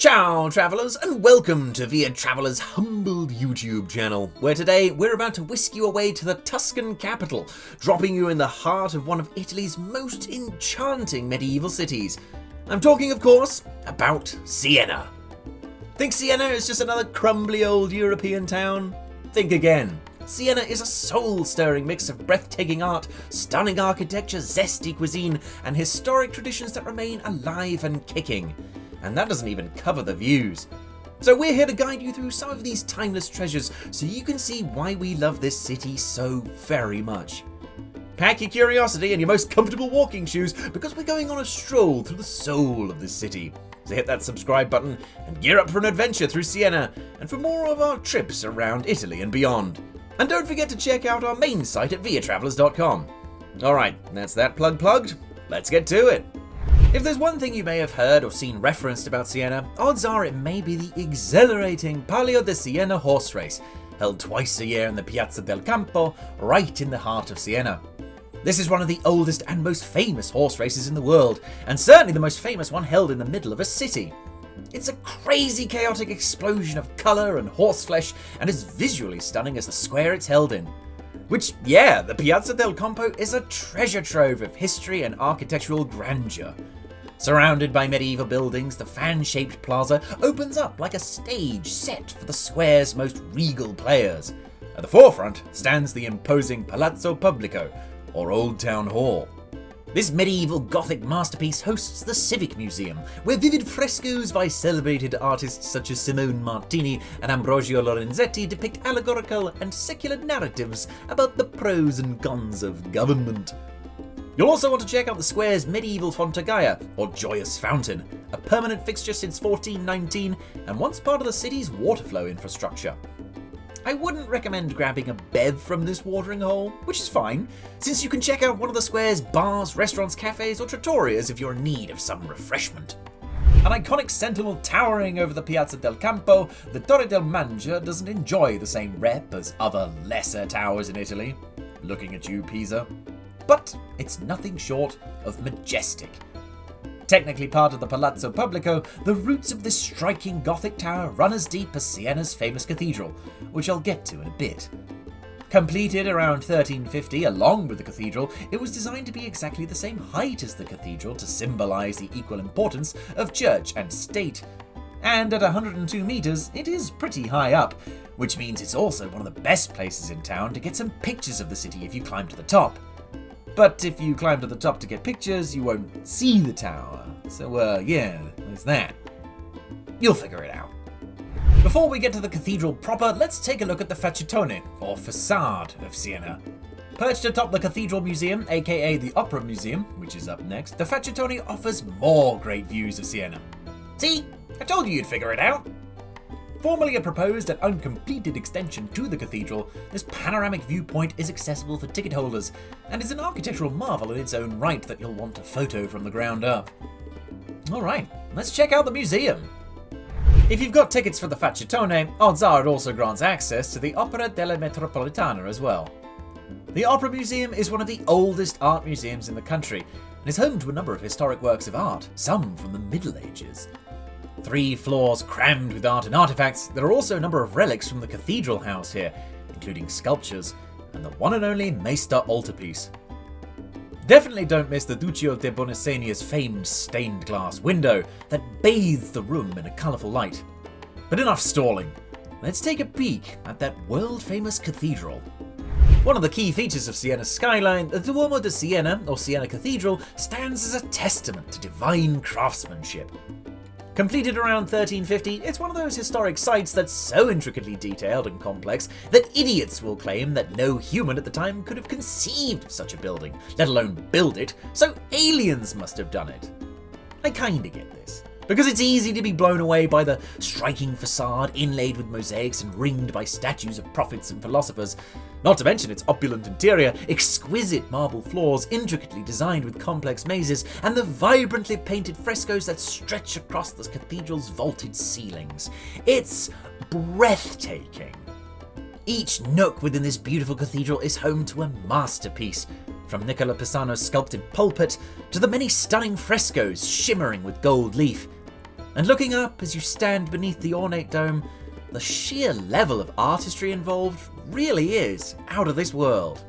Ciao travellers, and welcome to Via Traveller's humble YouTube channel, where today we're about to whisk you away to the Tuscan capital, dropping you in the heart of one of Italy's most enchanting medieval cities. I'm talking, of course, about Siena. Think Siena is just another crumbly old European town? Think again. Siena is a soul-stirring mix of breathtaking art, stunning architecture, zesty cuisine, and historic traditions that remain alive and kicking. And that doesn't even cover the views. So we're here to guide you through some of these timeless treasures so you can see why we love this city so very much. Pack your curiosity and your most comfortable walking shoes because we're going on a stroll through the soul of this city. So hit that subscribe button and gear up for an adventure through Siena and for more of our trips around Italy and beyond. And don't forget to check out our main site at viatravelers.com. Alright, that's that plug plugged. Let's get to it. If there's one thing you may have heard or seen referenced about Siena, odds are it may be the exhilarating Palio di Siena horse race, held twice a year in the Piazza del Campo, right in the heart of Siena. This is one of the oldest and most famous horse races in the world, and certainly the most famous one held in the middle of a city. It's a crazy chaotic explosion of colour and horseflesh, and is visually stunning as the square it's held in. Which, yeah, the Piazza del Campo is a treasure trove of history and architectural grandeur. Surrounded by medieval buildings, the fan-shaped plaza opens up like a stage set for the square's most regal players. At the forefront stands the imposing Palazzo Pubblico, or Old Town Hall. This medieval Gothic masterpiece hosts the Civic Museum, where vivid frescoes by celebrated artists such as Simone Martini and Ambrogio Lorenzetti depict allegorical and secular narratives about the pros and cons of government. You'll also want to check out the square's medieval Fontagaia, or Joyous Fountain, a permanent fixture since 1419 and once part of the city's water flow infrastructure. I wouldn't recommend grabbing a bev from this watering hole, which is fine, since you can check out one of the square's bars, restaurants, cafes, or trattorias if you're in need of some refreshment. An iconic sentinel towering over the Piazza del Campo, the Torre del Mangia doesn't enjoy the same rep as other lesser towers in Italy. Looking at you, Pisa. But it's nothing short of majestic. Technically part of the Palazzo Pubblico, the roots of this striking Gothic tower run as deep as Siena's famous cathedral, which I'll get to in a bit. Completed around 1350 along with the cathedral, it was designed to be exactly the same height as the cathedral to symbolise the equal importance of church and state. And at 102 metres, it is pretty high up, which means it's also one of the best places in town to get some pictures of the city if you climb to the top. But if you climb to the top to get pictures, you won't see the tower. So, yeah, there's that. You'll figure it out. Before we get to the cathedral proper, let's take a look at the Facciatone, or facade, of Siena. Perched atop the Cathedral Museum, aka the Opera Museum, which is up next, the Facciatone offers more great views of Siena. See? I told you you'd figure it out! Formerly a proposed and uncompleted extension to the cathedral, this panoramic viewpoint is accessible for ticket holders, and is an architectural marvel in its own right that you'll want to photo from the ground up. Alright, let's check out the museum. If you've got tickets for the Facciatone, odds are it also grants access to the Opera della Metropolitana as well. The Opera Museum is one of the oldest art museums in the country, and is home to a number of historic works of art, some from the Middle Ages. 3 floors crammed with art and artifacts, there are also a number of relics from the cathedral house here, including sculptures, and the one and only Meister altarpiece. Definitely don't miss the Duccio de Bonesenia's famed stained glass window that bathes the room in a colourful light. But enough stalling, let's take a peek at that world-famous cathedral. One of the key features of Siena's skyline, the Duomo di Siena, or Siena Cathedral, stands as a testament to divine craftsmanship. Completed around 1350, it's one of those historic sites that's so intricately detailed and complex that idiots will claim that no human at the time could have conceived of such a building, let alone build it, so aliens must have done it. I kinda get this, because it's easy to be blown away by the striking facade inlaid with mosaics and ringed by statues of prophets and philosophers, not to mention its opulent interior, exquisite marble floors intricately designed with complex mazes, and the vibrantly painted frescoes that stretch across the cathedral's vaulted ceilings. It's breathtaking. Each nook within this beautiful cathedral is home to a masterpiece, from Nicola Pisano's sculpted pulpit to the many stunning frescoes shimmering with gold leaf. And looking up as you stand beneath the ornate dome, the sheer level of artistry involved really is out of this world.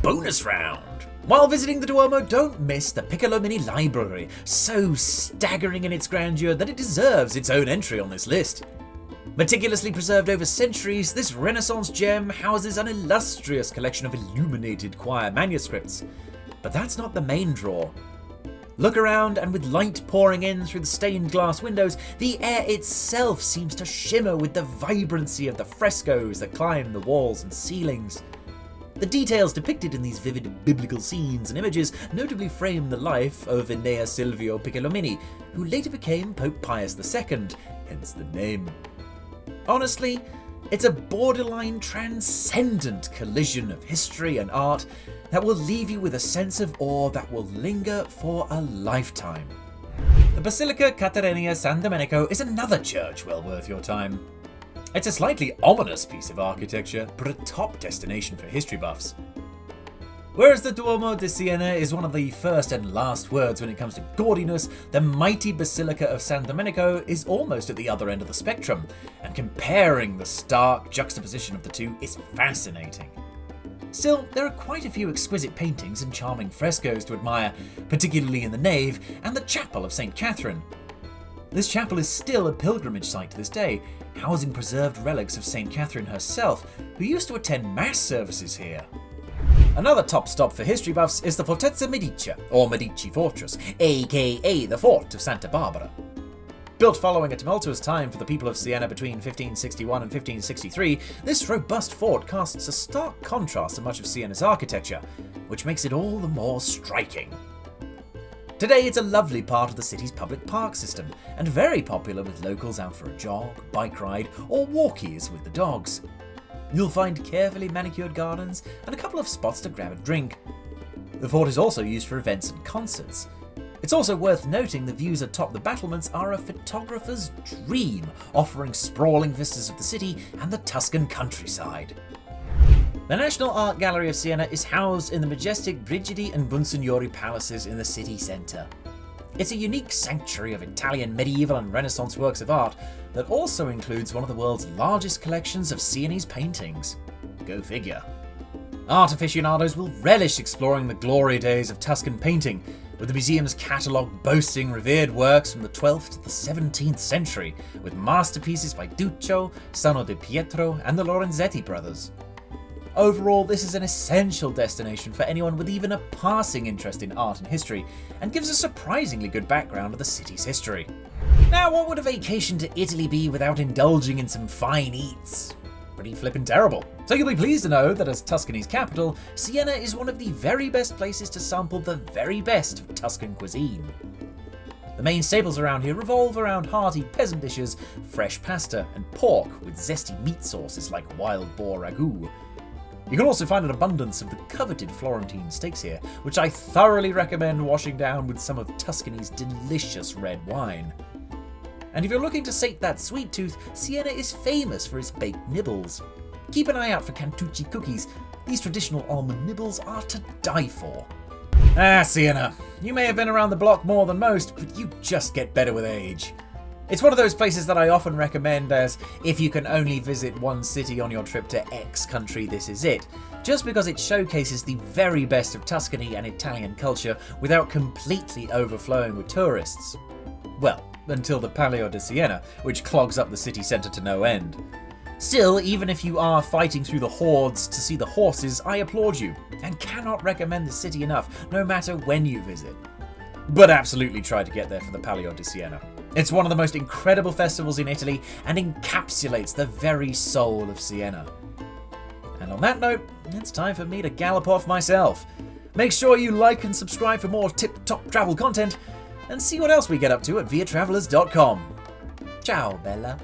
Bonus round! While visiting the Duomo, don't miss the Piccolomini Library, so staggering in its grandeur that it deserves its own entry on this list. Meticulously preserved over centuries, this Renaissance gem houses an illustrious collection of illuminated choir manuscripts. But that's not the main draw. Look around, and with light pouring in through the stained glass windows, the air itself seems to shimmer with the vibrancy of the frescoes that climb the walls and ceilings. The details depicted in these vivid biblical scenes and images notably frame the life of Aeneas Silvio Piccolomini, who later became Pope Pius II, hence the name. Honestly, it's a borderline transcendent collision of history and art that will leave you with a sense of awe that will linger for a lifetime. The Basilica Cateriniana San Domenico is another church well worth your time. It's a slightly ominous piece of architecture, but a top destination for history buffs. Whereas the Duomo di Siena is one of the first and last words when it comes to gaudiness, the mighty Basilica of San Domenico is almost at the other end of the spectrum, and comparing the stark juxtaposition of the two is fascinating. Still, there are quite a few exquisite paintings and charming frescoes to admire, particularly in the nave and the chapel of St. Catherine. This chapel is still a pilgrimage site to this day, housing preserved relics of St. Catherine herself, who used to attend mass services here. Another top stop for history buffs is the Fortezza Medicea, or Medici Fortress, aka the Fort of Santa Barbara. Built following a tumultuous time for the people of Siena between 1561 and 1563, this robust fort casts a stark contrast to much of Siena's architecture, which makes it all the more striking. Today it's a lovely part of the city's public park system, and very popular with locals out for a jog, bike ride, or walkies with the dogs. You'll find carefully manicured gardens and a couple of spots to grab a drink. The fort is also used for events and concerts. It's also worth noting the views atop the battlements are a photographer's dream, offering sprawling vistas of the city and the Tuscan countryside. The National Art Gallery of Siena is housed in the majestic Brigidi and Bonsignori palaces in the city centre. It's a unique sanctuary of Italian medieval and Renaissance works of art that also includes one of the world's largest collections of Sienese paintings. Go figure. Art aficionados will relish exploring the glory days of Tuscan painting, with the museum's catalogue boasting revered works from the 12th to the 17th century, with masterpieces by Duccio, Sano di Pietro, and the Lorenzetti brothers. Overall, this is an essential destination for anyone with even a passing interest in art and history, and gives a surprisingly good background of the city's history. Now, what would a vacation to Italy be without indulging in some fine eats? Pretty flippin' terrible. So you'll be pleased to know that as Tuscany's capital, Siena is one of the very best places to sample the very best of Tuscan cuisine. The main staples around here revolve around hearty peasant dishes, fresh pasta, and pork with zesty meat sauces like wild boar ragout. You can also find an abundance of the coveted Florentine steaks here, which I thoroughly recommend washing down with some of Tuscany's delicious red wine. And if you're looking to sate that sweet tooth, Siena is famous for its baked nibbles. Keep an eye out for Cantucci cookies. These traditional almond nibbles are to die for. Siena. You may have been around the block more than most, but you just get better with age. It's one of those places that I often recommend as, if you can only visit one city on your trip to X country, this is it, just because it showcases the very best of Tuscany and Italian culture without completely overflowing with tourists. Well, until the Palio di Siena, which clogs up the city centre to no end. Still, even if you are fighting through the hordes to see the horses, I applaud you, and cannot recommend the city enough, no matter when you visit. But absolutely try to get there for the Palio di Siena. It's one of the most incredible festivals in Italy and encapsulates the very soul of Siena. And on that note, it's time for me to gallop off myself. Make sure you like and subscribe for more tip-top travel content, and see what else we get up to at viatravelers.com. Ciao, Bella.